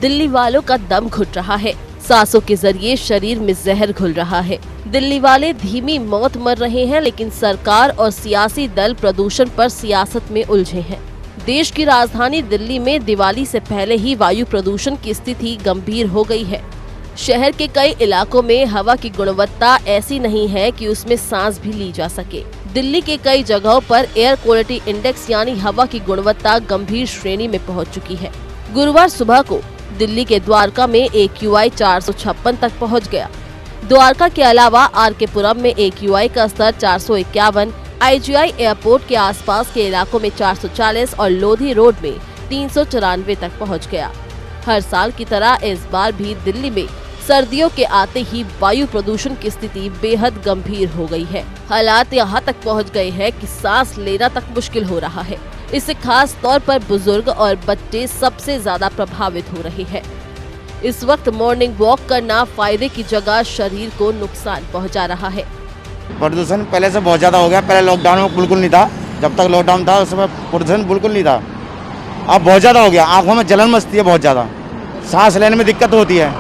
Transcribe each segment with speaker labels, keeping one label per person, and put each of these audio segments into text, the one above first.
Speaker 1: दिल्ली वालों का दम घुट रहा है, सांसों के जरिए शरीर में जहर घुल रहा है। दिल्ली वाले धीमी मौत मर रहे हैं, लेकिन सरकार और सियासी दल प्रदूषण पर सियासत में उलझे हैं। देश की राजधानी दिल्ली में दिवाली से पहले ही वायु प्रदूषण की स्थिति गंभीर हो गई है। शहर के कई इलाकों में हवा की गुणवत्ता ऐसी नहीं है कि उसमें सांस भी ली जा सके। दिल्ली के कई जगहों पर एयर क्वालिटी इंडेक्स यानी हवा की गुणवत्ता गंभीर श्रेणी में पहुंच चुकी है। गुरुवार सुबह को दिल्ली के द्वारका में AQI 456 तक पहुंच गया। द्वारका के अलावा आर.के. पुरम में AQI का स्तर 451, IGI एयरपोर्ट के आसपास के इलाकों में 440 और लोधी रोड में 394 तक पहुंच गया। हर साल की तरह इस बार भी दिल्ली में सर्दियों के आते ही वायु प्रदूषण की स्थिति बेहद गंभीर हो गई है। हालात यहाँ तक पहुँच गए हैं कि सांस लेना तक मुश्किल हो रहा है। इससे खास तौर पर बुजुर्ग और बच्चे सबसे ज्यादा प्रभावित हो रहे हैं। इस वक्त मॉर्निंग वॉक करना फायदे की जगह शरीर को नुकसान पहुंचा रहा है।
Speaker 2: प्रदूषण पहले से बहुत ज्यादा हो गया। पहले लॉकडाउन में बिल्कुल नहीं था, जब तक लॉकडाउन था उस समय प्रदूषण बिल्कुल नहीं था। अब बहुत ज्यादा हो गया। आंखों में जलन मचती है बहुत ज्यादा, सांस लेने में दिक्कत होती है।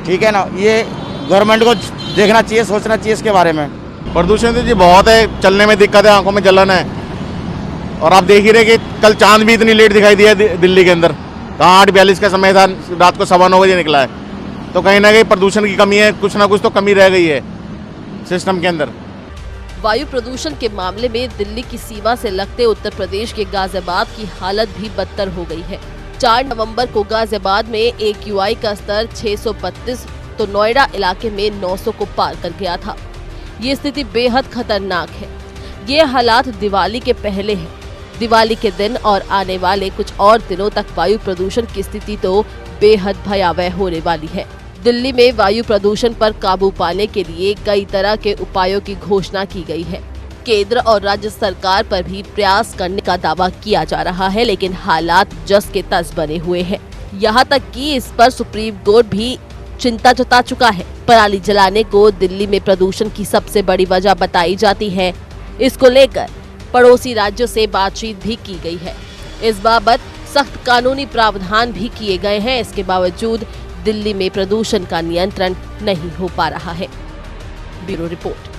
Speaker 2: ठीक है ना, ये गवर्नमेंट को देखना चाहिए, सोचना चाहिए इसके बारे में।
Speaker 3: प्रदूषण जी बहुत है, चलने में दिक्कत है, आंखों में जलन है। और आप देख ही रहे कि कल चांद भी इतनी लेट दिखाई दिया दिल्ली के अंदर। कहाँ 8:42 का समय था, रात को 9:15 बजे निकला है। तो कहीं ना कहीं प्रदूषण की कमी है, कुछ ना कुछ तो कमी रह गई है सिस्टम के अंदर।
Speaker 1: वायु प्रदूषण के मामले में दिल्ली की सीमा से लगते उत्तर प्रदेश के गाजियाबाद की हालत भी बदतर हो गई है। 4 नवंबर को गाजियाबाद में AQI का स्तर 632 तो नोएडा इलाके में 900 को पार कर गया था। ये स्थिति बेहद खतरनाक है। ये हालात दिवाली के पहले है। दिवाली के दिन और आने वाले कुछ और दिनों तक वायु प्रदूषण की स्थिति तो बेहद भयावह होने वाली है। दिल्ली में वायु प्रदूषण पर काबू पाने के लिए कई तरह के उपायों की घोषणा की गई है। केंद्र और राज्य सरकार पर भी प्रयास करने का दावा किया जा रहा है, लेकिन हालात जस के तस बने हुए हैं। यहाँ तक कि इस पर सुप्रीम कोर्ट भी चिंता जता चुका है। पराली जलाने को दिल्ली में प्रदूषण की सबसे बड़ी वजह बताई जाती है। इसको लेकर पड़ोसी राज्यों से बातचीत भी की गई है। इस बाबत सख्त कानूनी प्रावधान भी किए गए हैं। इसके बावजूद दिल्ली में प्रदूषण का नियंत्रण नहीं हो पा रहा है। Bureau report.